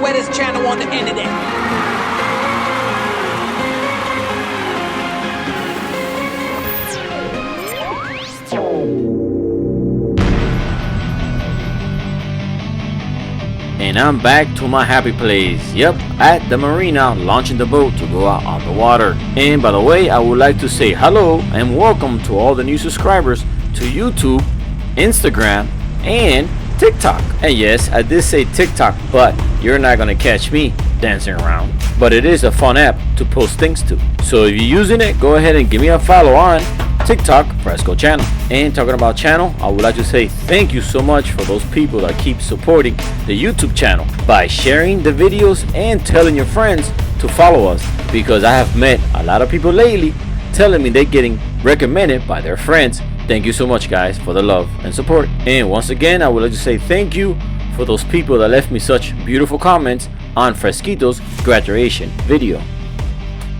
wettest channel on the internet. And I'm back to my happy place. Yep, at the marina, launching the boat to go out on the water. And by the way, I would like to say hello and welcome to all the new subscribers to YouTube, Instagram, and TikTok. And yes, I did say TikTok, but you're not gonna catch me dancing around. But it is a fun app to post things to. So if you're using it, go ahead and give me a follow on TikTok, Fresco Channel. And talking about channel, I would like to say thank you so much for those people that keep supporting the YouTube channel by sharing the videos and telling your friends to follow us, because I have met a lot of people lately telling me they're getting recommended by their friends. Thank you so much, guys, for the love and support. And once again, I would like to say thank you for those people that left me such beautiful comments on Fresquito's graduation video.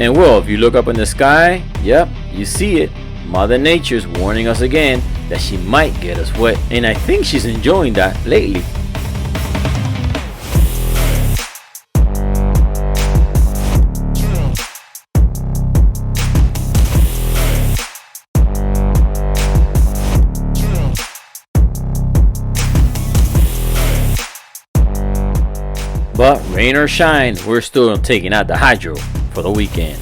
And well, if you look up in the sky, yep, you see it. Mother Nature's warning us again that she might get us wet, and I think she's enjoying that lately. But rain or shine, we're still taking out the hydro for the weekend.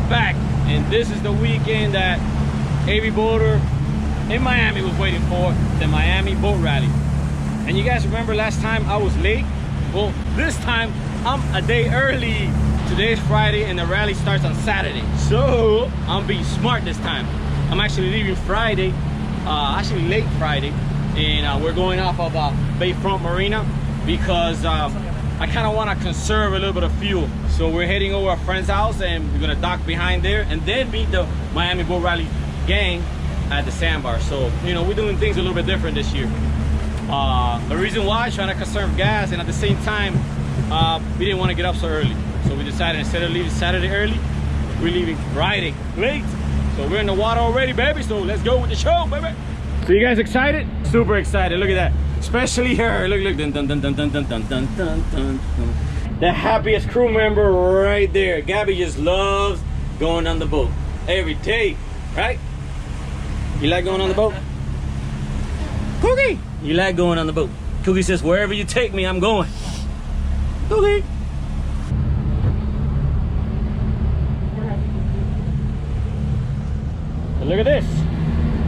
Back, and this is the weekend that every boater in Miami was waiting for, the Miami boat rally. And you guys remember last time I was late? Well, this time I'm a day early. Today's Friday and the rally starts on Saturday, so I'm being smart this time. I'm actually leaving Friday, actually late Friday, and we're going off of Bayfront Marina because I kind of want to conserve a little bit of fuel. So we're heading over a friend's house and we're gonna dock behind there and then meet the Miami Boat Rally gang at the sandbar. So, you know, we're doing things a little bit different this year. The reason why, trying to conserve gas, and at the same time, we didn't want to get up so early. So we decided instead of leaving Saturday early, we're leaving Friday late. So we're in the water already, baby. So let's go with the show, baby. So you guys excited? Super excited. Look at that. Especially her. Look. Dun, dun, dun, dun, dun, dun, dun, dun, dun, dun. The happiest crew member right there. Gabby just loves going on the boat every day, right? You like going on the boat? Cookie, you like going on the boat? Cookie says, wherever you take me, I'm going. Cookie. So look at this.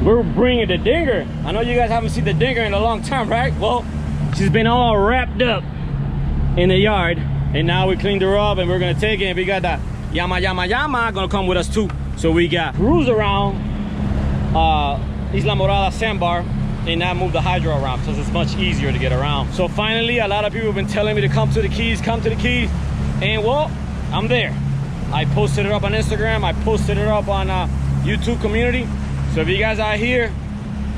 We're bringing the dinger. I know you guys haven't seen the dinger in a long time, right? Well, she's been all wrapped up in the yard, and now we cleaned her up and we're gonna take it. And we got that Yama gonna come with us too. So we got cruise around Islamorada sandbar and not move the hydro around, because it's much easier to get around. So finally, a lot of people have been telling me to come to the Keys, and well, I'm there. I posted it up on Instagram, I posted it up on YouTube community. So if you guys are here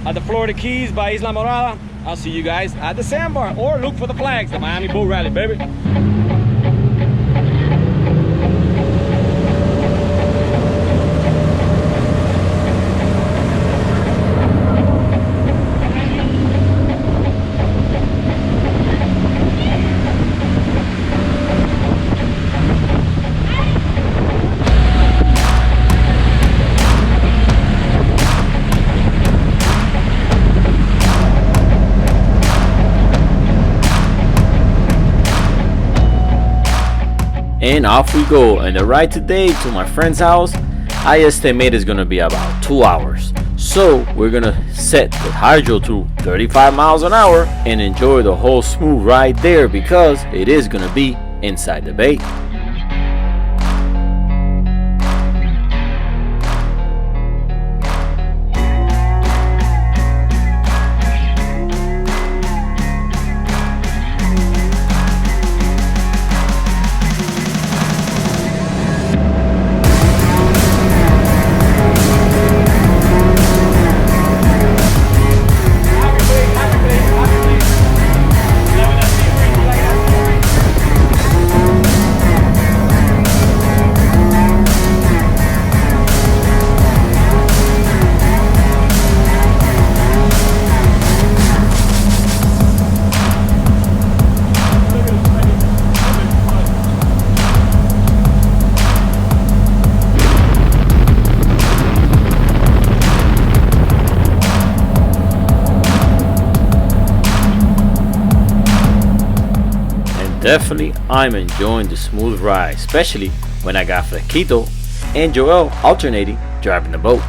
at the Florida Keys by Islamorada, I'll see you guys at the sandbar, or look for the flags, the Miami Boat Rally, baby. And off we go. And the ride today to my friend's house, I estimate is gonna be about 2 hours. So we're gonna set the hydro to 35 miles an hour and enjoy the whole smooth ride there because it is gonna be inside the bay. Definitely, I'm enjoying the smooth ride, especially when I got Flequito and Joel alternating driving the boat.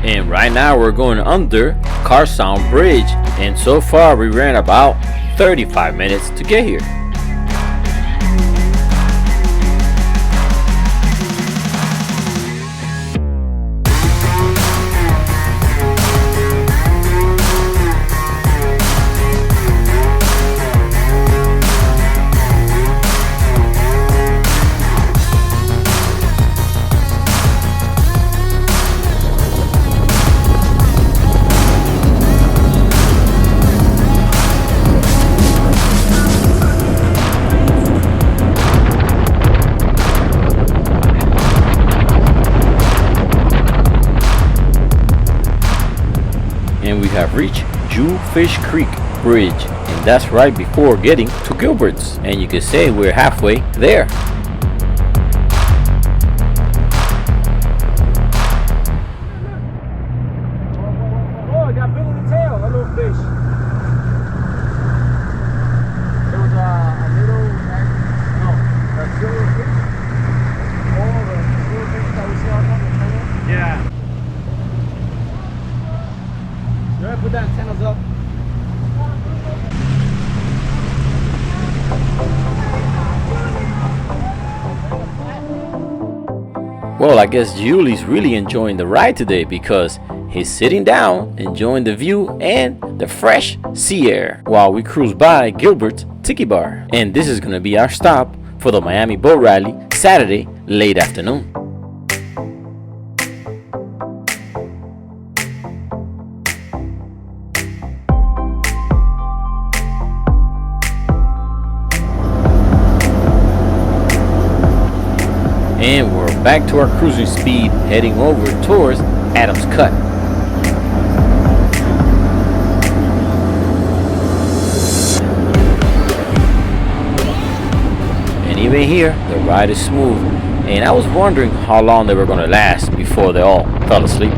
And right now we're going under Carsound Bridge, and so far we ran about 35 minutes to get here. And we have reached Jewfish Creek Bridge, and that's right before getting to Gilbert's, and you can say we're halfway there. Oh, I got bit in the tail, a little fish. There was a little, a silver fish. Oh, the silver fish that we saw on the channel? Yeah. Should I put the antennas up? Well, I guess Julie's really enjoying the ride today because he's sitting down, enjoying the view and the fresh sea air while we cruise by Gilbert's Tiki Bar. And this is going to be our stop for the Miami Boat Rally Saturday late afternoon. And we're back to our cruising speed, heading over towards Adams Cut. And even here, the ride is smooth, and I was wondering how long they were going to last before they all fell asleep.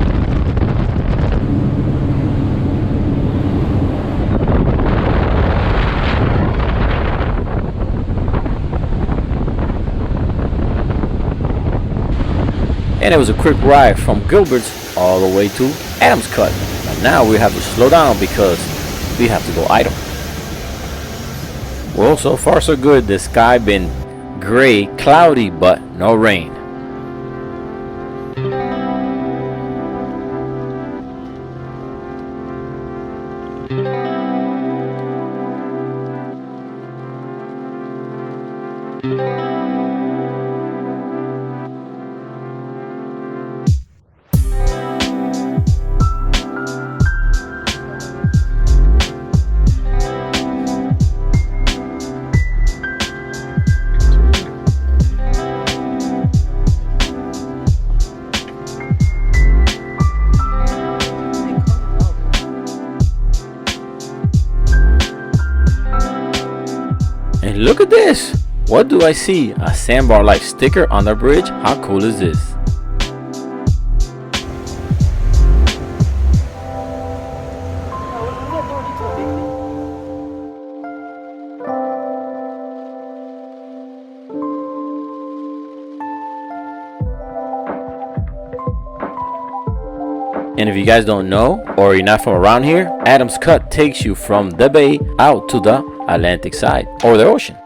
And it was a quick ride from Gilbert's all the way to Adams Cut. And now we have to slow down because we have to go idle. Well, so far so good. The sky been gray, cloudy, but no rain. And look at this! What do I see? A sandbar like sticker on the bridge? How cool is this? And if you guys don't know, or you're not from around here, Adams Cut takes you from the bay out to the Atlantic side, or the ocean.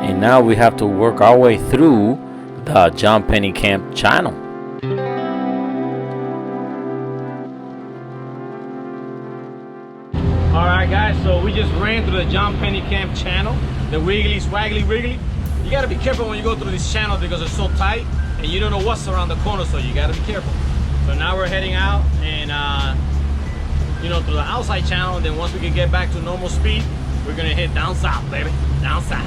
And now we have to work our way through the John Pennekamp Channel. Alright guys, so we just ran through the John Pennekamp Channel, the Wiggly Swaggly Wiggly. You gotta be careful when you go through this channel because it's so tight and you don't know what's around the corner, so you gotta be careful. So now we're heading out and you know, through the outside channel, and then once we can get back to normal speed, we're gonna hit down south, baby, down south.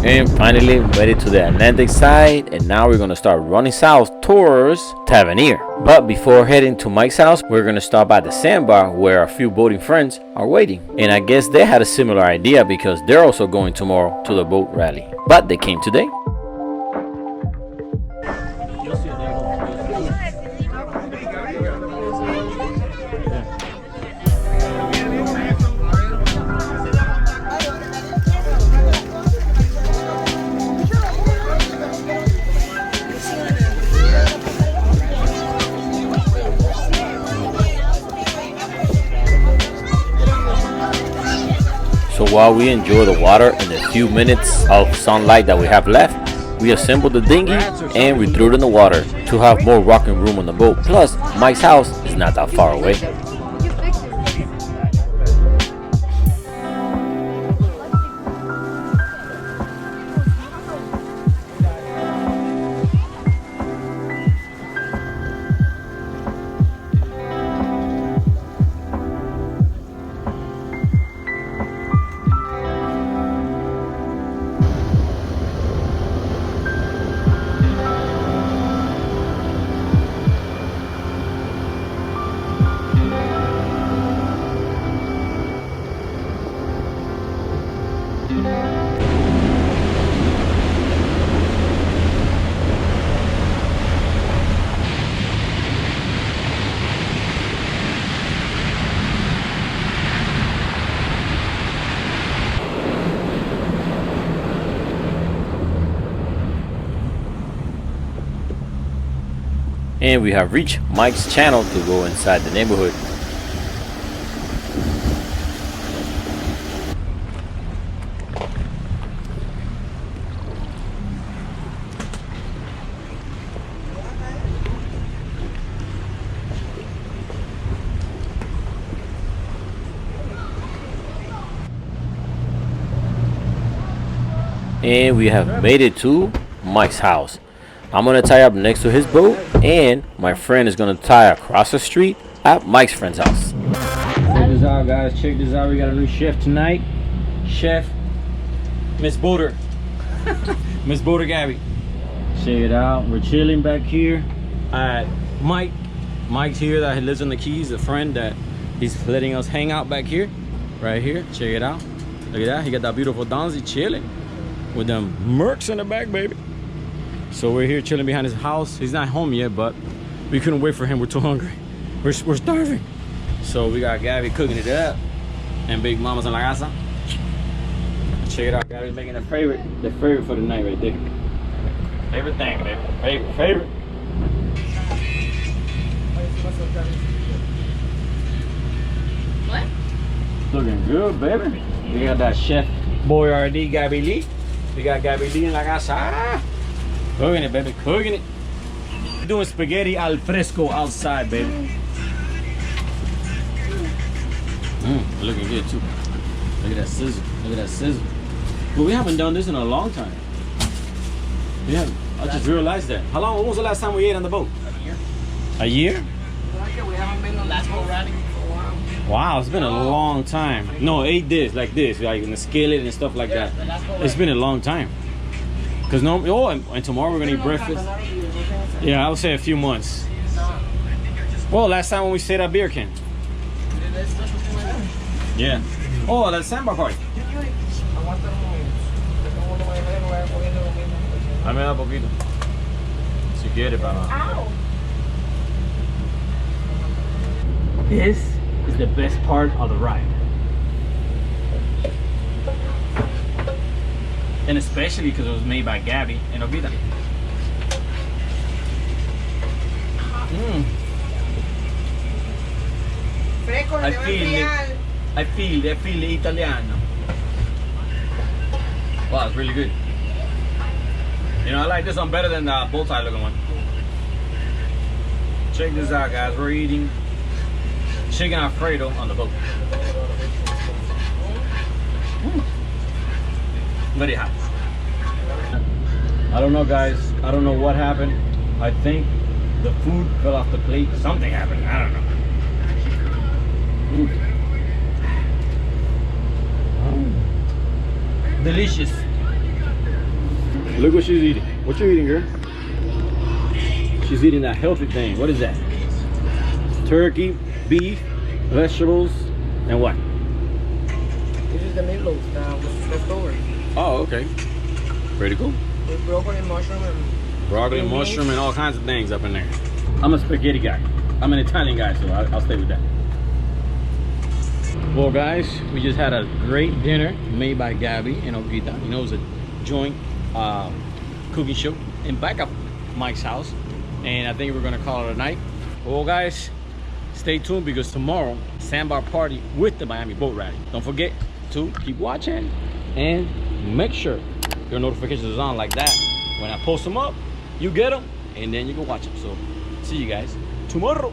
And finally made it to the Atlantic side, and now we're gonna start running south towards Tavernier. But before heading to Mike's house, we're gonna stop at the sandbar where a few boating friends are waiting. And I guess they had a similar idea because they're also going tomorrow to the boat rally. But they came today. So while we enjoy the water and the few minutes of sunlight that we have left, we assembled the dinghy and we threw it in the water to have more rocking room on the boat. Plus, Mike's house is not that far away. And we have reached Mike's channel to go inside the neighborhood. And we have made it to Mike's house. I'm gonna tie up next to his boat, and my friend is gonna tie across the street at Mike's friend's house. Check this out, guys. Check this out. We got a new chef tonight. Chef Miss Boater. Miss Boater Gabby. Check it out. We're chilling back here at Mike's here that lives in the Keys, a friend that he's letting us hang out back here. Right here. Check it out. Look at that. He got that beautiful Donzi chilling with them mercs in the back, baby. So we're here chilling behind his house. He's not home yet, but we couldn't wait for him. We're too hungry. We're starving. So we got Gabby cooking it up, and Big Mama's in la casa. Check it out, guys. We're making the favorite for the night right there. Favorite thing, baby. Favorite. What? Looking good, baby. We got that Chef Boyardee Gabi Lee. We got Gabi Lee in la casa. Cooking it, baby. Cooking it. Doing spaghetti al fresco outside, baby. Looking good too. Look at that sizzle. Look at that sizzle. But we haven't done this in a long time. We haven't. I just realized that. How long? When was the last time we ate on the boat? A year. A year? We haven't been on that boat riding for a while. Wow, it's been a long time. No, ate this, like in the skillet and stuff like that. It's been a long time. Cause no, oh, and tomorrow we're gonna eat breakfast. Yeah, I would say a few months. Well, last time when we stayed at Beer Can. Yeah. Oh, that sandbar party. Dame da poquito. Si quiere, para. This is the best part of the ride. And especially because it was made by Gabby and Obita. I feel the Italiano. Wow, it's really good. You know, I like this one better than the bow tie looking one. Check this out, guys. We're eating chicken Alfredo on the boat. Very hot. I don't know, guys. I don't know what happened. I think the food fell off the plate. Something happened. I don't know. Delicious. Look what she's eating. What you eating, girl? She's eating that healthy thing. What is that? Turkey, beef, vegetables, and what? This is the meatloaf that was left over. Oh, okay. Pretty cool. With broccoli, mushroom, and Broccoli, mushroom, and all kinds of things up in there. I'm a spaghetti guy. I'm an Italian guy, so I'll stay with that. Well, guys, we just had a great dinner made by Gabby and Obita. You know, it was a joint cooking show in back of Mike's house, and I think we're gonna call it a night. Well, guys, stay tuned because tomorrow, sandbar party with the Miami Boat Rally. Don't forget to keep watching and make sure your notifications is on like that. When I post them up, you get them, and then you can watch them. So, see you guys tomorrow.